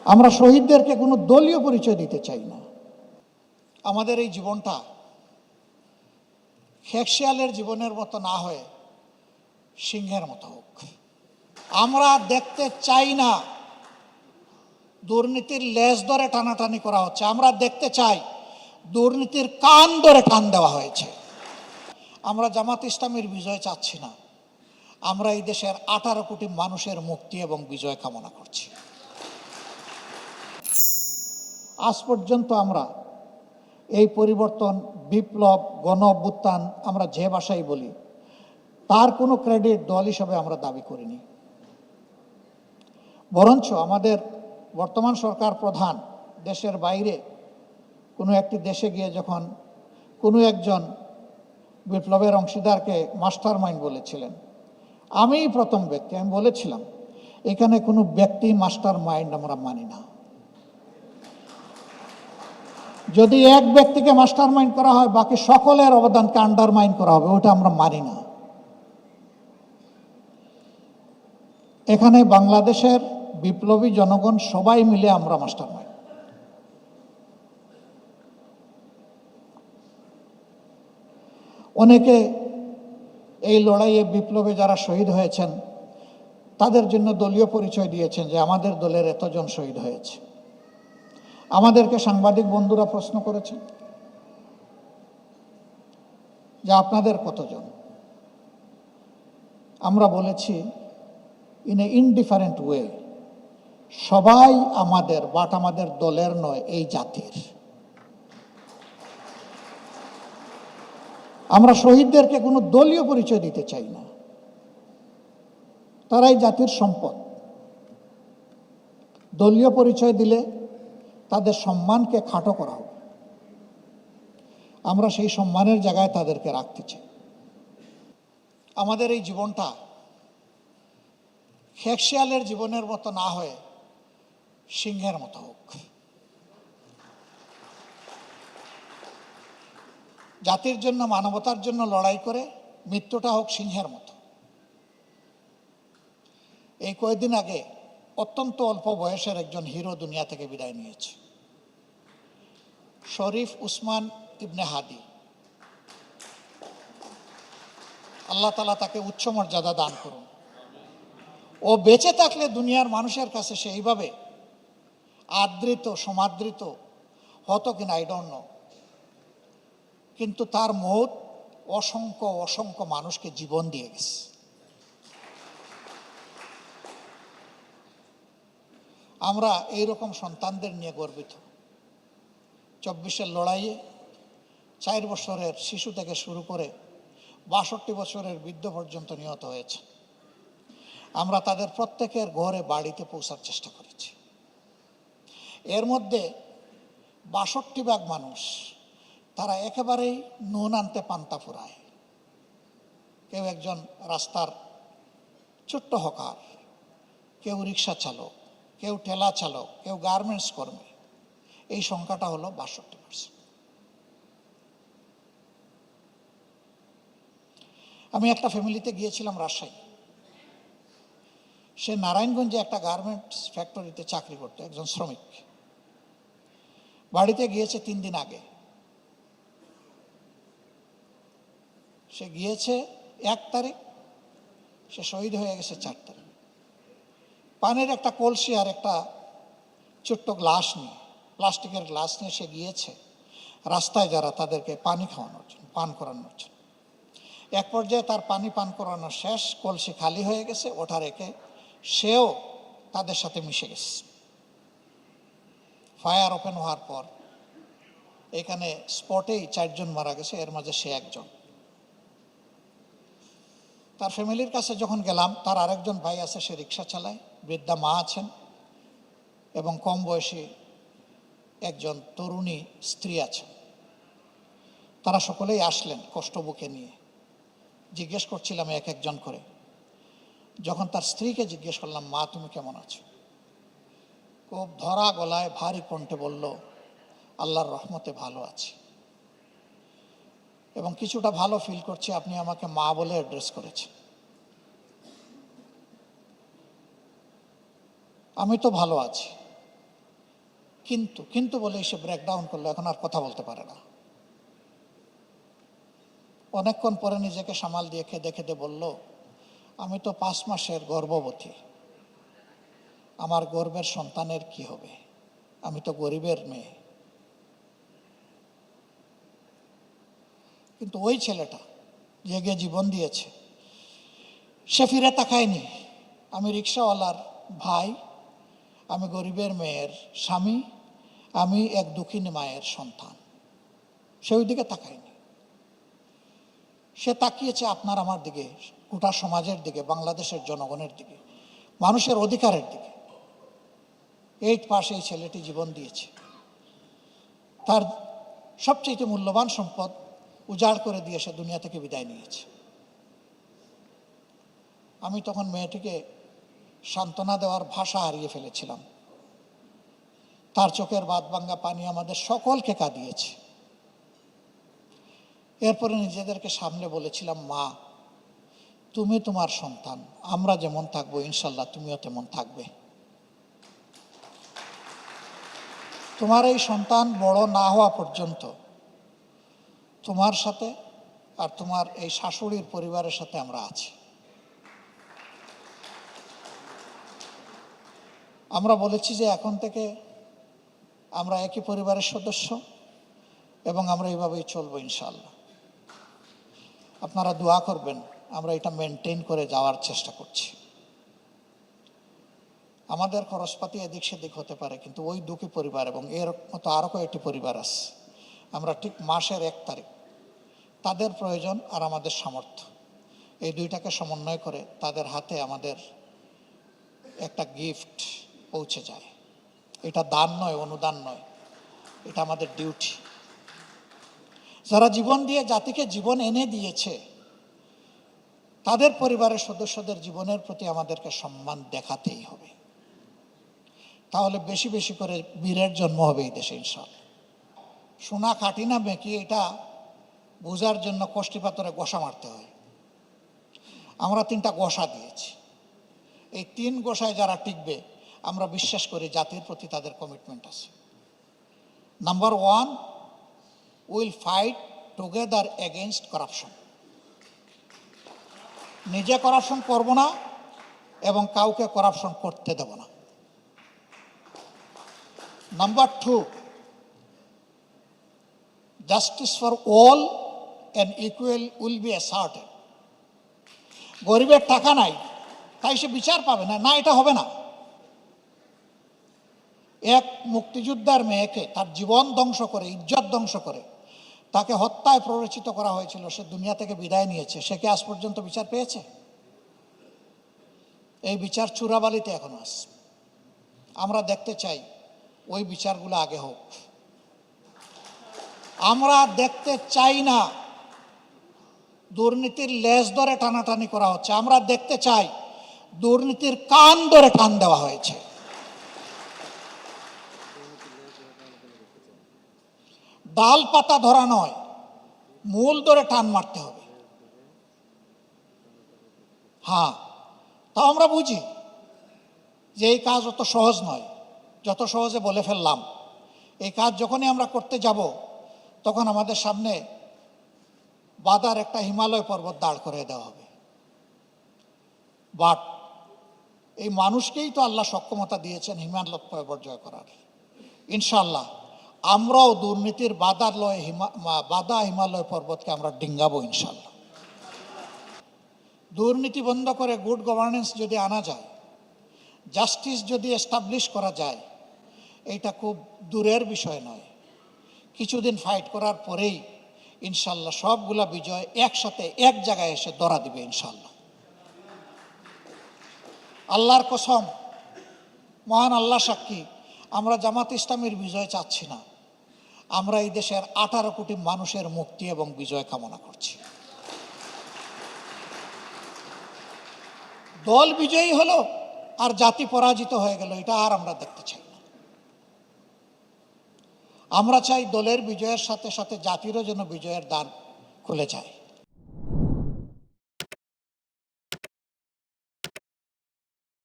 আমরা শহীদদেরকে কোনো দলীয় পরিচয় দিতে চাই না। আমাদের এই জীবনটা খেকশিয়ালের জীবনের মতো না হয়ে সিংহের মতো হোক। আমরা দেখতে চাই না দুর্নীতির লেজ ধরে টানাটানি করা হচ্ছে, আমরা দেখতে চাই দুর্নীতির কান ধরে টান দেওয়া হয়েছে। আমরা জামাত ইসলামীর বিজয় চাচ্ছি না, আমরা এই দেশের 18 কোটি মানুষের মুক্তি এবং বিজয় কামনা করছি। আজ পর্যন্ত আমরা এই পরিবর্তন, বিপ্লব, গণ অভ্যুত্থান আমরা যে ভাষায় বলি, তার কোনো ক্রেডিট দল হিসাবে আমরা দাবি করিনি। বরঞ্চ আমাদের বর্তমান সরকার প্রধান দেশের বাইরে কোনো একটি দেশে গিয়ে যখন কোনো একজন বিপ্লবের অংশীদারকে মাস্টার মাইন্ড বলেছিলেন, আমিই প্রথম ব্যক্তি, আমি বলেছিলাম এখানে কোনো ব্যক্তি মাস্টার মাইন্ড আমরা মানি না। যদি এক ব্যক্তিকে মাস্টার মাইন্ড করা হয়, বাকি সকলের অবদানকে আন্ডারমাইন করা হবে, ওটা আমরা মানি না। এখানে বাংলাদেশের বিপ্লবী জনগণ সবাই মিলে আমরা মাস্টার মাইন্ড। অনেকে এই লড়াইয়ে বিপ্লবে যারা শহীদ হয়েছেন তাদের জন্য দলীয় পরিচয় দিয়েছেন যে আমাদের দলের এতজন শহীদ হয়েছে। আমাদেরকে সাংবাদিক বন্ধুরা প্রশ্ন করেছেন যে আপনাদের কতজন। আমরা বলেছি ইন এ ইনডিফারেন্ট ওয়ে, সবাই আমাদের, বাট আমাদের দলের নয়, এই জাতির। আমরা শহীদদেরকে কোনো দলীয় পরিচয় দিতে চাই না, তারাই জাতির সম্পদ। দলীয় পরিচয় দিলে তাদের সম্মানকে খাটো করা হবে, আমরা সেই সম্মানের জায়গায় তাদেরকে রাখতে চাই। আমাদের এই জীবনটা খেকশিয়ালের জীবনের মতো না হয়ে সিংহের মতো হোক। জাতির জন্য, মানবতার জন্য লড়াই করে মৃত্যুটা হোক সিংহের মতো। এই কয়েকদিন আগে অত্যন্ত অল্প বয়সের একজন হিরো দুনিয়া থেকে বিদায় নিয়েছে, শরীফ উসমান ইবনে হাদি। আল্লাহ তাআলা তাকে উচ্চ মর্যাদা দান করুন। ও বেঁচে থাকলে দুনিয়ার মানুষের কাছে সেইভাবে আদৃত, সমাদৃত হতো কিনা আই ডোন্ট নো, কিন্তু তার মৌত অসংখ্য অসংখ্য মানুষকে জীবন দিয়ে গেছে। আমরা এইরকম সন্তানদের নিয়ে গর্বিত। 24-এর লড়াইয়ে 4 বছরের শিশু থেকে শুরু করে 62 বছরের বৃদ্ধ পর্যন্ত নিহত হয়েছে। আমরা তাদের প্রত্যেকের ঘরে বাড়িতে পৌঁছার চেষ্টা করেছি। এর মধ্যে 62 ভাগ মানুষ তারা একেবারেই নুন আনতে পান্তা ফুরায়। কেউ একজন রাস্তার ছোট্ট হকার, কেউ রিক্সা চালক, কেউ ঠেলা চালক, কেউ গার্মেন্টস কর্মী। এই সংখ্যাটা হলো 62%। আমি একটা ফ্যামিলিতে গিয়েছিলাম রাজশাহী। সে নারায়ণগঞ্জে একটা গার্মেন্টস ফ্যাক্টরিতে চাকরি করতো, একজন শ্রমিক। বাড়িতে গিয়েছে 3 দিন আগে। সে গিয়েছে 1 তারিখ, সে শহীদ হয়ে গেছে 4 তারিখ। পানির একটা কলসি আর একটা ছোট্ট গ্লাস নিয়ে, প্লাস্টিকের গ্লাস নিয়ে সে গিয়েছে রাস্তায় যারা, তাদেরকে পানি খাওয়ানোর জন্য, পান করানোর জন্য। এক পর্যায়ে তার পানি পান করানো শেষ, কলসি খালি হয়ে গেছে, ওটা রেখে সেও তাদের সাথে মিশে গেছে। ফায়ার ওপেন হওয়ার পর এখানে স্পটেই 4 জন মারা গেছে, এর মাঝে সে একজন। তার ফ্যামিলির কাছে যখন গেলাম, তার আরেকজন ভাই আছে, সে রিক্সা চালায়, বৃদ্ধা মা আছেন এবং কম বয়সী একজন তরুণী স্ত্রী আছেন। তারা সকলেই আসলেন কষ্ট বুকে নিয়ে। জিজ্ঞেস করছিলাম এক একজন করে। যখন তার স্ত্রীকে জিজ্ঞেস করলাম, মা তুমি কেমন আছো, খুব ধরা গলায় ভারী কণ্ঠে বলল, আল্লাহর রহমতে ভালো আছি এবং কিছুটা ভালো ফিল করছি, আপনি আমাকে মা বলে অ্যাড্রেস করেছেন। আমি তো ভালো আছি, কিন্তু কিন্তু বলে সে ব্রেকডাউন করলো, এখন আর কথা বলতে পারে না। অনেকক্ষণ পরে নিজেকে সামাল দিয়ে খেদে খেদে বলল, আমি তো 5 মাসের গর্ভবতী, আমার গর্ভের সন্তানের কি হবে? আমি তো গরিবের মেয়ে। কিন্তু ওই ছেলেটা যে গিয়ে জীবন দিয়েছে, সে ফিরে তাকায়নি। আমি রিক্সাওয়ালার ভাই, আমি গরিবের মেয়ের স্বামী, আমি এক দুঃখিনী মায়ের সন্তান, সে ওই দিকে তাকায়নি। সে তাকিয়েছে আপনার আমার দিকে, গোটা সমাজের দিকে, বাংলাদেশের জনগণের দিকে, মানুষের অধিকারের দিকে। 8 পাশে এই ছেলেটি জীবন দিয়েছে, তার সবচেয়ে মূল্যবান সম্পদ উজাড় করে দিয়ে সে দুনিয়া থেকে বিদায় নিয়েছে। আমি তখন মেয়েটিকে সান্ত্বনা দেওয়ার ভাষা হারিয়ে ফেলেছিলাম। তার চোখের বাঁধভাঙা পানি আমাদের সকলকে কাঁদিয়েছে। এরপরে নিজেদেরকে সামনে বলেছিলাম, মা, তুমি তোমার সন্তান, আমরা যেমন থাকবো ইনশাল্লাহ তুমিও তেমন থাকবে। তোমার এই সন্তান বড় না হওয়া পর্যন্ত তোমার সাথে আর তোমার এই শাশুড়ির পরিবারের সাথে আমরা আছি। আমরা বলেছি যে এখন থেকে আমরা একই পরিবারের সদস্য এবং আমরা এইভাবেই চলবো ইনশাআল্লাহ। আপনারা দোয়া করবেন, আমরা এটা মেনটেন করে যাওয়ার চেষ্টা করছি। আমাদের খরচপাতি এদিক সেদিক হতে পারে, কিন্তু ওই দুঃখী পরিবার এবং এর মতো আরও কয়েকটি পরিবার আছে, আমরা ঠিক মাসের 1 তারিখ তাদের প্রয়োজন আর আমাদের সামর্থ্য এই দুইটাকে সমন্বয় করে তাদের হাতে আমাদের একটা গিফট পৌঁছে যায়। এটা দান নয়, অনুদান নয়, এটা আমাদের ডিউটি। যারা জীবন দিয়ে জাতিকে জীবন এনে দিয়েছে, তাদের পরিবারের সদস্যদের জীবনের প্রতি আমাদেরকে সম্মান দেখাতেই হবে। তাহলে বেশি বেশি করে বীরের জন্ম হবে এই দেশে ইনশাআল্লাহ। সোনা খাঁটি না মেকি, এটা বোঝার জন্য কষ্টি পাথরে গোসা মারতে হয়। আমরা 3টা গোসা দিয়েছি। এই 3 গোসায় যারা টিকবে, আমরা বিশ্বাস করি জাতির প্রতি তাদের কমিটমেন্ট আছে। Number 1, will fight together against corruption. নিজে করাপশন করব না এবং কাউকে করাপশন করতে দেব না। Number 2, justice for all and equal will be asserted. গরিবের টাকা নাই তাই সে বিচার পাবে না, না, এটা হবে না। এক মুক্তিযোদ্ধার মেয়েকে তার জীবন ধ্বংস করে, ইজ্জত ধ্বংস করে তাকে হত্যায় প্ররোচিত করা হয়েছিল, সে দুনিয়া থেকে বিদায় নিয়েছে, সে কি আজ পর্যন্ত বিচার পেয়েছে? এই বিচার চূড়াবালিতে এখনো আছে। আমরা দেখতে চাই ওই বিচারগুলো আগে হোক। আমরা দেখতে চাই না দুর্নীতির লেজ ধরে টানাটানি করা হচ্ছে, আমরা দেখতে চাই দুর্নীতির কান ধরে টান দেওয়া হয়েছে। ডাল পাতা ধরা নয়, মূল ধরে টান মারতে হবে। হ্যাঁ, তাও আমরা বুঝি যে এই কাজ অত সহজ নয়, যত সহজে বলে ফেললাম। এই কাজ যখনই আমরা করতে যাব, তখন আমাদের সামনে বাধার একটা হিমালয় পর্বত দাঁড় করে দেওয়া হবে। বাট এই মানুষকেই তো আল্লাহ সক্ষমতা দিয়েছেন হিমালয় পর্বত জয় করার। ইনশাআল্লাহ আমরাও দুর্নীতির বাধা হিমালয় পর্বতকে আমরা ডিঙ্গাবো ইনশাআল্লাহ। দুর্নীতি বন্ধ করে গুড গভর্নেন্স যদি আনা যায়, জাস্টিস যদি এস্টাবলিশ করা যায়, এইটা খুব দূরের বিষয় নয়। কিছুদিন ফাইট করার পরেই ইনশাআল্লাহ সবগুলা বিজয় একসাথে এক জায়গায় এসে ধরা দিবে ইনশাআল্লাহ। আল্লাহর কসম, মহান আল্লাহ সাক্ষী, আমরা জামাত ইসলামীর বিজয় চাচ্ছি না, আমরা এই দেশের 18 কোটি মানুষের মুক্তি এবং বিজয় কামনা করছি। দল বিজয়ী হলো আর জাতি পরাজিত হয়ে গেল, এটা আর আমরা দেখতে চাই না। আমরা চাই দলের বিজয়ের সাথে সাথে জাতিরও যেন বিজয়ের দ্বার খুলে যায়।